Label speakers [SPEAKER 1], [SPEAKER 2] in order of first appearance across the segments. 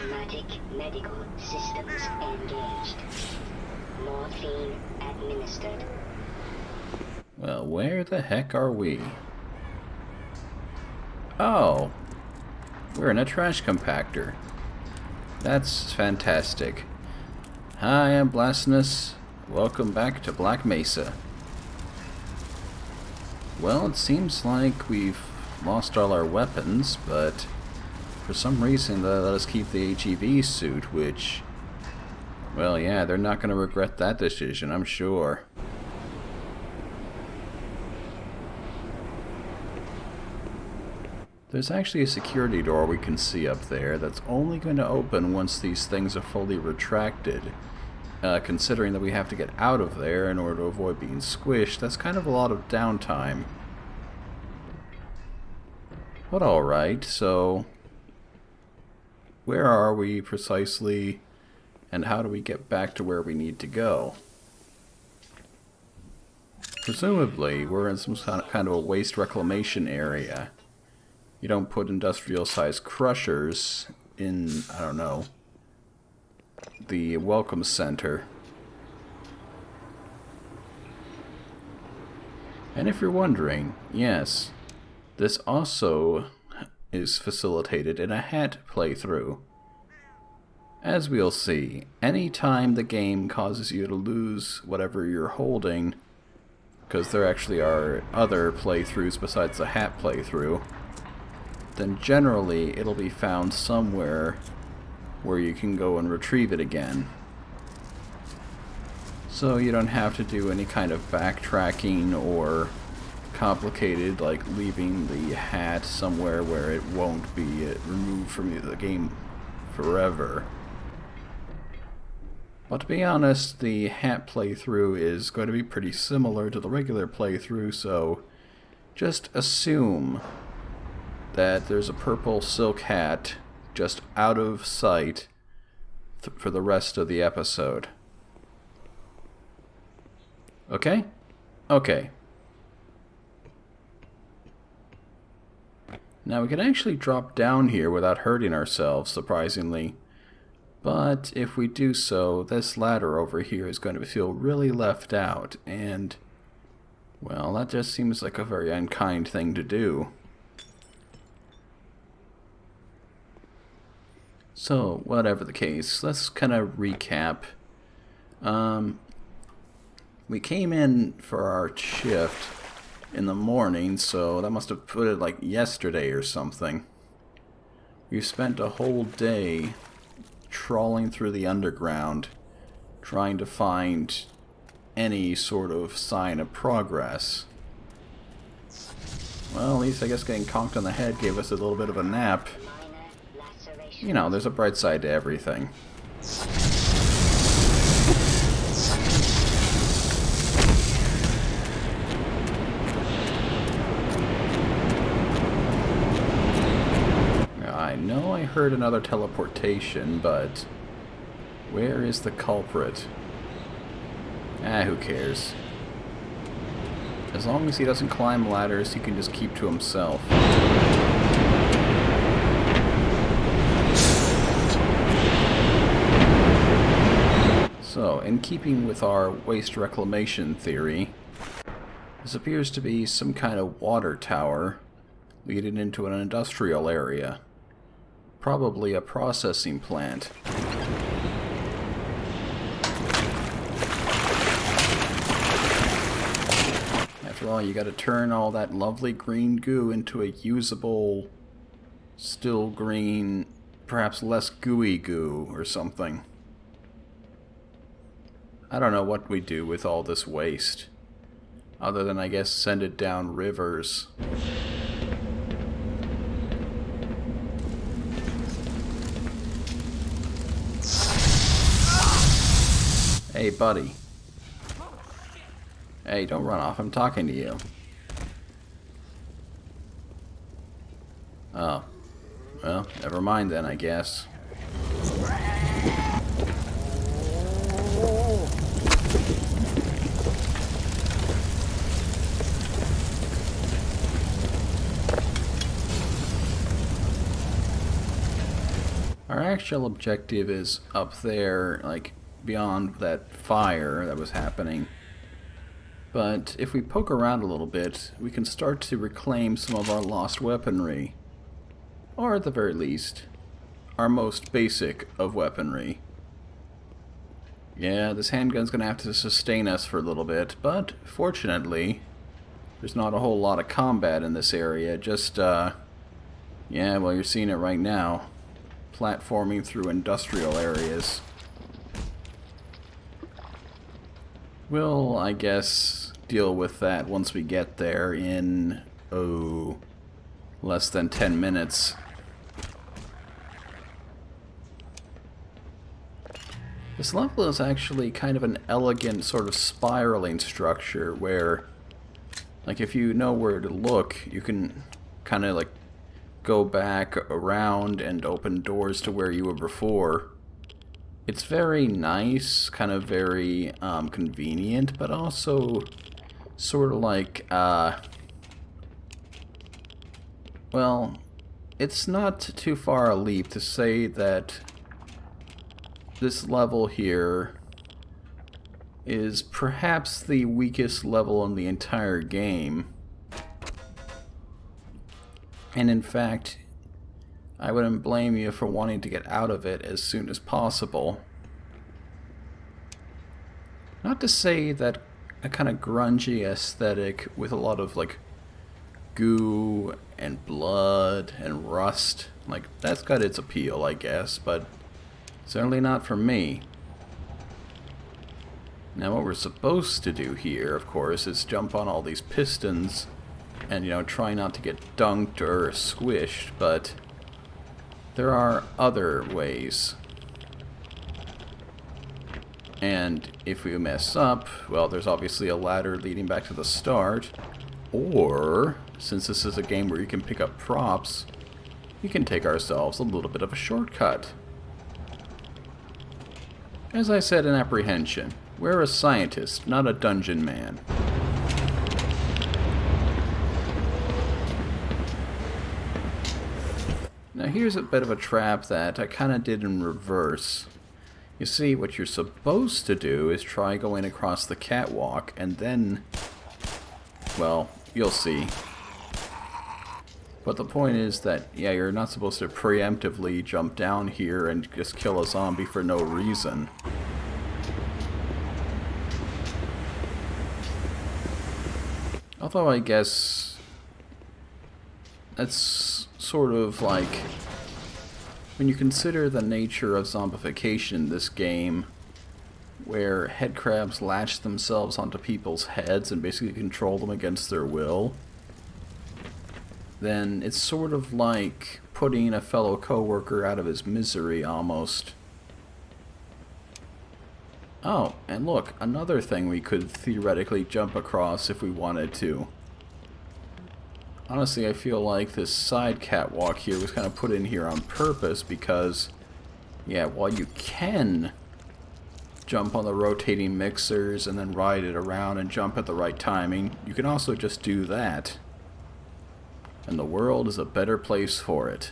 [SPEAKER 1] Automatic medical systems engaged. Morphine administered.
[SPEAKER 2] Well, where the heck are we? Oh, we're in a trash compactor. That's fantastic. Hi, I'm Blasphemous. Welcome back to Black Mesa. Well, it seems like we've lost all our weapons, but for some reason they let us keep the HEV suit, which, well, yeah, they're not going to regret that decision, I'm sure. There's actually a security door we can see up there that's only going to open once these things are fully retracted. Considering that we have to get out of there in order to avoid being squished, that's kind of a lot of downtime. But alright, so where are we precisely, and how do we get back to where we need to go? Presumably, we're in some kind of a waste reclamation area. You don't put industrial-sized crushers in, I don't know, the welcome center. And if you're wondering, yes, this also is facilitated in a hat playthrough. As we'll see, any time the game causes you to lose whatever you're holding, because there actually are other playthroughs besides the hat playthrough, then generally it'll be found somewhere where you can go and retrieve it again. So you don't have to do any kind of backtracking or complicated, like leaving the hat somewhere where it won't be removed from the game forever. But to be honest, the hat playthrough is going to be pretty similar to the regular playthrough, so just assume that there's a purple silk hat just out of sight for the rest of the episode. Okay? Okay. Now we can actually drop down here without hurting ourselves, surprisingly. But if we do so, this ladder over here is going to feel really left out, and, well, that just seems like a very unkind thing to do. So, whatever the case, let's kind of recap. We came in for our shift in the morning, so that must have put it like yesterday or something. We spent a whole day trawling through the underground, trying to find any sort of sign of progress. Well, at least I guess getting conked on the head gave us a little bit of a nap. You know, there's a bright side to everything. I know I heard another teleportation, but where is the culprit? Who cares? As long as he doesn't climb ladders, he can just keep to himself. So, in keeping with our waste reclamation theory, this appears to be some kind of water tower leading into an industrial area. Probably a processing plant. After all, you gotta turn all that lovely green goo into a usable, still green, perhaps less gooey goo or something. I don't know what we do with all this waste, other than I guess send it down rivers. Hey, buddy. Hey, don't run off, I'm talking to you. Oh. Well, never mind then, I guess. Our actual objective is up there, like, beyond that fire that was happening. But if we poke around a little bit, we can start to reclaim some of our lost weaponry. Or at the very least, our most basic of weaponry. Yeah, this handgun's gonna have to sustain us for a little bit, but fortunately, there's not a whole lot of combat in this area. Just, yeah, well, you're seeing it right now. Platforming through industrial areas. We'll, I guess, deal with that once we get there in, less than 10 minutes. This level is actually kind of an elegant sort of spiraling structure where, like, if you know where to look, you can kind of, like, go back around and open doors to where you were before. It's very nice, kind of very convenient, but also sort of like, well, it's not too far a leap to say that this level here is perhaps the weakest level in the entire game. And in fact, I wouldn't blame you for wanting to get out of it as soon as possible. Not to say that a kind of grungy aesthetic with a lot of, like, goo and blood and rust, like, that's got its appeal, I guess, but certainly not for me. Now what we're supposed to do here, of course, is jump on all these pistons and, you know, try not to get dunked or squished, but there are other ways. And if we mess up, well, there's obviously a ladder leading back to the start, or, since this is a game where you can pick up props, we can take ourselves a little bit of a shortcut. As I said in Apprehension, we're a scientist, not a dungeon man. Now here's a bit of a trap that I kind of did in reverse. You see, what you're supposed to do is try going across the catwalk, and then, well, you'll see. But the point is that, yeah, you're not supposed to preemptively jump down here and just kill a zombie for no reason. Although I guess that's sort of like, when you consider the nature of zombification in this game, where headcrabs latch themselves onto people's heads and basically control them against their will, then it's sort of like putting a fellow coworker out of his misery, almost. Oh, and look, another thing we could theoretically jump across if we wanted to. Honestly, I feel like this side catwalk here was kind of put in here on purpose because, yeah, while you can jump on the rotating mixers and then ride it around and jump at the right timing, you can also just do that. And the world is a better place for it.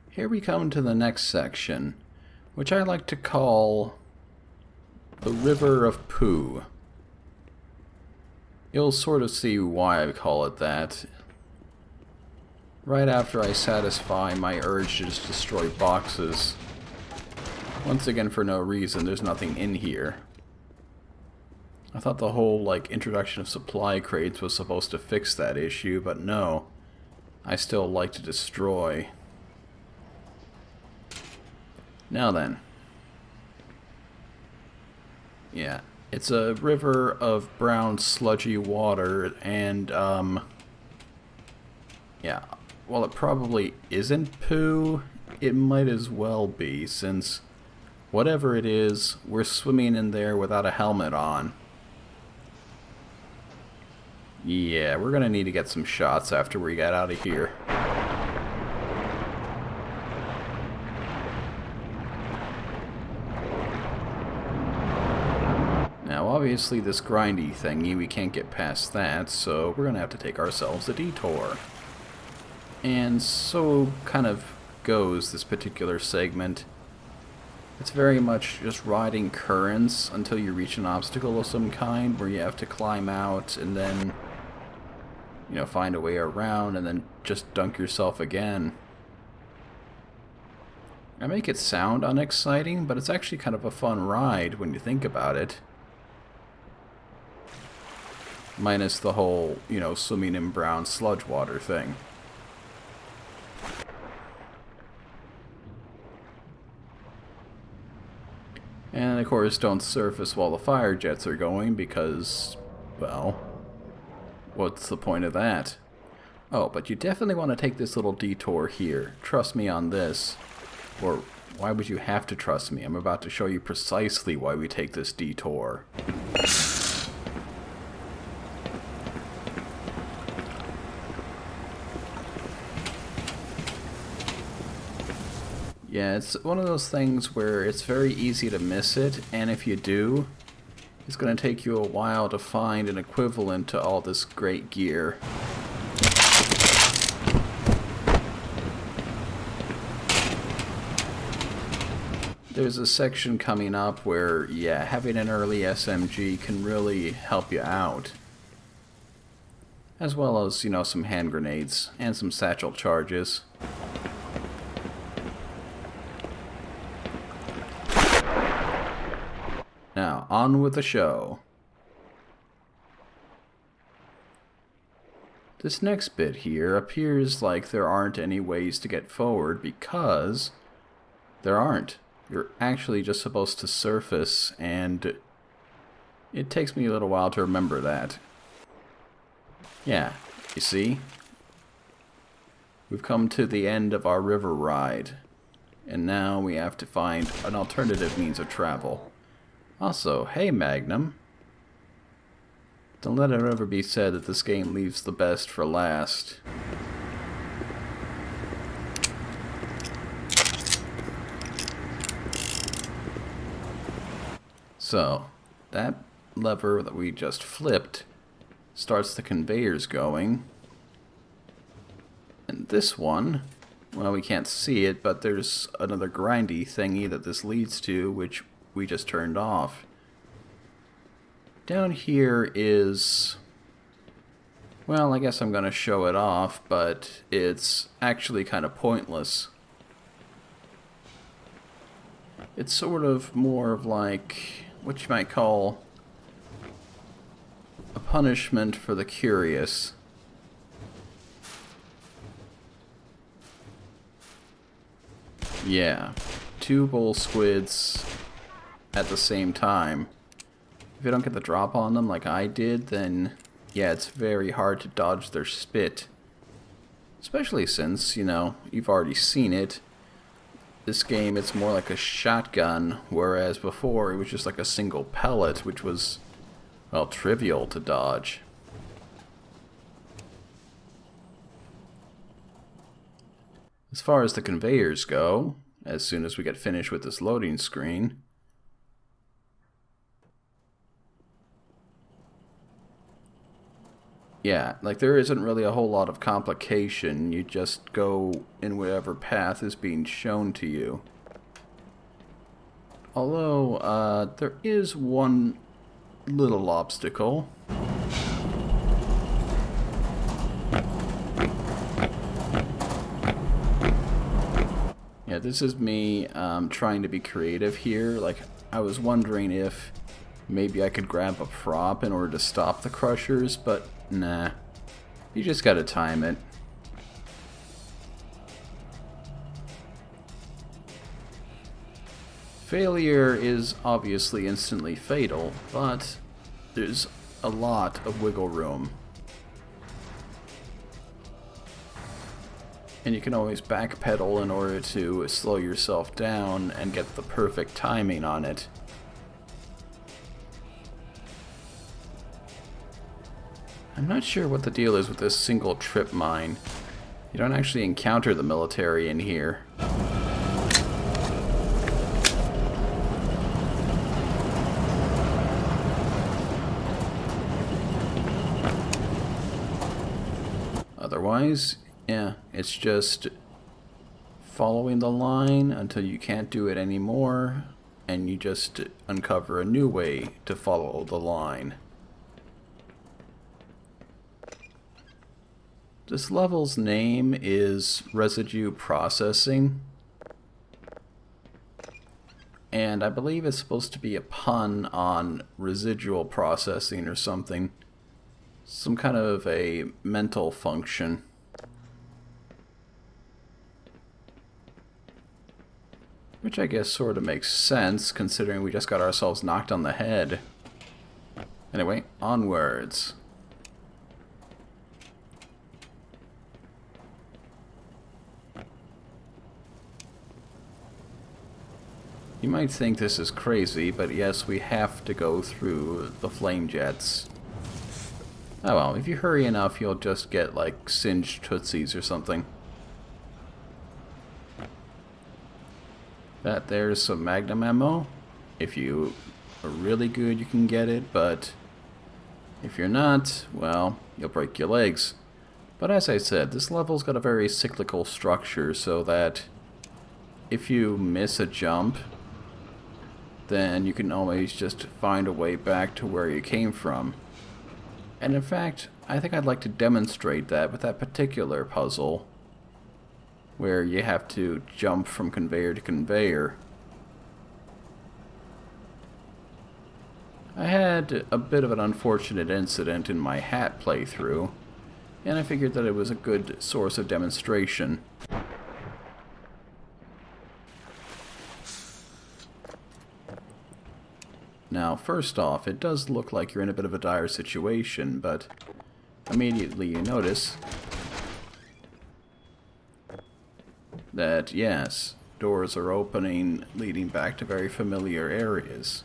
[SPEAKER 2] Here we come to the next section, which I like to call the River of Poo. You'll sort of see why I call it that right after I satisfy my urge to just destroy boxes. Once again, for no reason, there's nothing in here. I thought the whole, like, introduction of supply crates was supposed to fix that issue, but no. I still like to destroy. Now then. Yeah, it's a river of brown sludgy water, and, yeah, while it probably isn't poo, it might as well be, since whatever it is, we're swimming in there without a helmet on. Yeah, we're gonna need to get some shots after we get out of here. obviously this grindy thingy, we can't get past that, so we're gonna have to take ourselves a detour. And so kind of goes this particular segment. It's very much just riding currents until you reach an obstacle of some kind where you have to climb out and then, you know, find a way around and then just dunk yourself again. I make it sound unexciting, but it's actually kind of a fun ride when you think about it. Minus the whole, you know, swimming in brown sludge water thing. And of course, don't surface while the fire jets are going because, well, what's the point of that? Oh, but you definitely want to take this little detour here. Trust me on this. Or why would you have to trust me? I'm about to show you precisely why we take this detour. Yeah, it's one of those things where it's very easy to miss it, and if you do, it's going to take you a while to find an equivalent to all this great gear. There's a section coming up where, yeah, having an early SMG can really help you out. As well as, you know, some hand grenades and some satchel charges. Now, on with the show. This next bit here appears like there aren't any ways to get forward because there aren't. You're actually just supposed to surface, and it takes me a little while to remember that. Yeah, you see? We've come to the end of our river ride, and now we have to find an alternative means of travel. Also, hey Magnum. Don't let it ever be said that this game leaves the best for last. So, that lever that we just flipped starts the conveyors going. And this one, well, we can't see it, but there's another grindy thingy that this leads to, which we just turned off. Down here is, well, I guess I'm going to show it off, but it's actually kind of pointless. It's sort of more of like what you might call a punishment for the curious. Yeah, 2 bull squids at the same time. If you don't get the drop on them like I did, then yeah, it's very hard to dodge their spit. Especially since, you know, you've already seen it. This game, it's more like a shotgun, whereas before it was just like a single pellet, which was, well, trivial to dodge. As far as the conveyors go, as soon as we get finished with this loading screen, yeah, like there isn't really a whole lot of complication. You just go in whatever path is being shown to you. Although, there is one little obstacle. Yeah, this is me trying to be creative here. Like, I was wondering if maybe I could grab a prop in order to stop the crushers, but nah. You just gotta time it. Failure is obviously instantly fatal, but there's a lot of wiggle room. And you can always backpedal in order to slow yourself down and get the perfect timing on it. I'm not sure what the deal is with this single trip mine. You don't actually encounter the military in here. Otherwise, yeah, it's just following the line until you can't do it anymore, and you just uncover a new way to follow the line. This level's name is Residue Processing, and I believe it's supposed to be a pun on residual processing or something. Some kind of a mental function. Which I guess sort of makes sense, considering we just got ourselves knocked on the head. Anyway, onwards. You might think this is crazy, but yes, we have to go through the flame jets. Oh well, if you hurry enough, you'll just get, like, singed tootsies or something. That there's some magnum ammo. If you are really good, you can get it, but if you're not, well, you'll break your legs. But as I said, this level's got a very cyclical structure, so that if you miss a jump, then you can always just find a way back to where you came from. And in fact, I think I'd like to demonstrate that with that particular puzzle, where you have to jump from conveyor to conveyor. I had a bit of an unfortunate incident in my hat playthrough, and I figured that it was a good source of demonstration. Now, first off, it does look like you're in a bit of a dire situation, but immediately you notice that, yes, doors are opening, leading back to very familiar areas.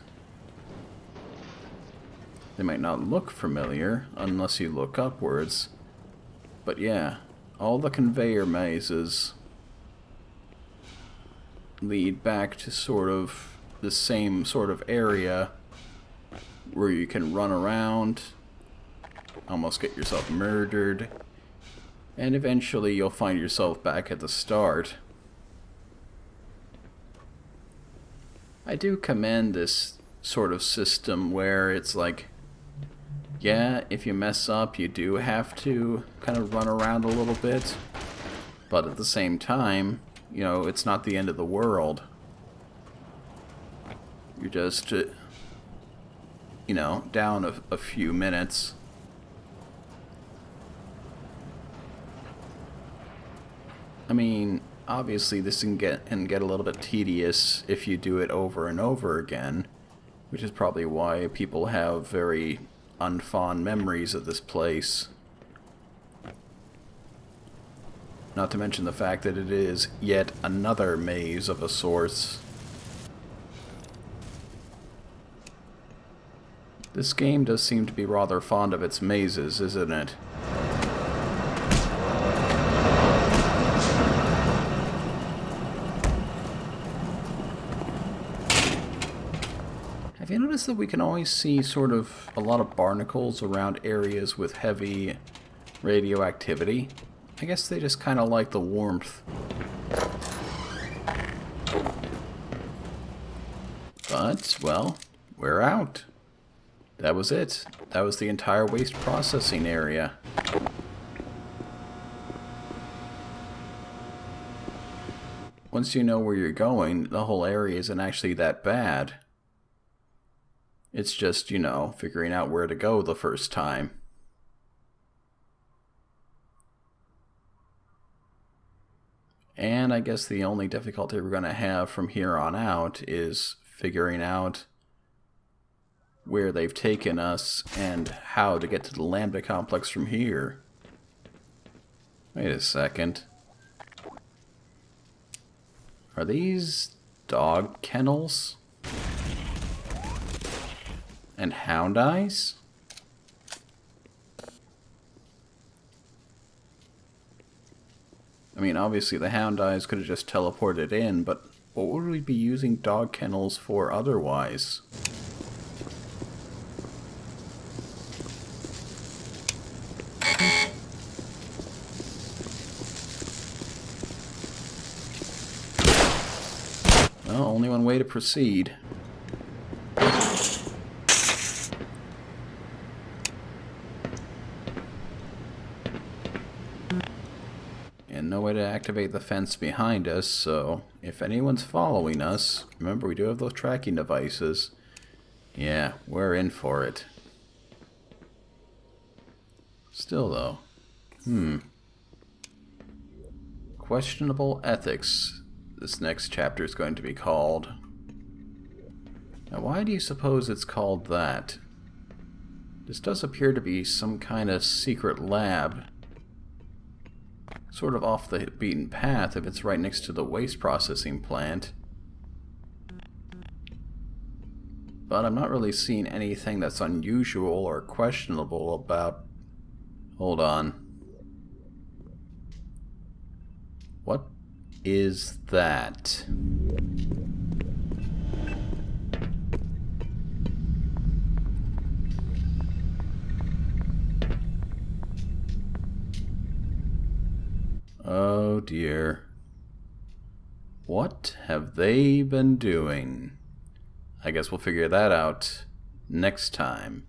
[SPEAKER 2] They might not look familiar unless you look upwards, but yeah, all the conveyor mazes lead back to sort of the same sort of area where you can run around, almost get yourself murdered, and eventually you'll find yourself back at the start. I do commend this sort of system where it's like, yeah, if you mess up, you do have to kind of run around a little bit, but at the same time, you know, it's not the end of the world. You're just, you know, down a few minutes. I mean, obviously this can get a little bit tedious if you do it over and over again, which is probably why people have very unfond memories of this place. Not to mention the fact that it is yet another maze of a sort. This game does seem to be rather fond of its mazes, isn't it? Have you noticed that we can always see sort of a lot of barnacles around areas with heavy radioactivity? I guess they just kind of like the warmth. But, well, we're out. That was it. That was the entire waste processing area. Once you know where you're going, the whole area isn't actually that bad. It's just, you know, figuring out where to go the first time. And I guess the only difficulty we're going to have from here on out is figuring out where they've taken us and how to get to the Lambda complex from here. Wait a second. Are these dog kennels? And hound eyes? I mean, obviously the hound eyes could have just teleported in, but what would we be using dog kennels for otherwise? Well, only one way to proceed. And no way to activate the fence behind us, so if anyone's following us, remember we do have those tracking devices. Yeah, we're in for it. Still though, questionable ethics, this next chapter is going to be called. Now why do you suppose it's called that? This does appear to be some kind of secret lab. Sort of off the beaten path if it's right next to the waste processing plant. But I'm not really seeing anything that's unusual or questionable about... Hold on. What is that? Oh dear. What have they been doing? I guess we'll figure that out next time.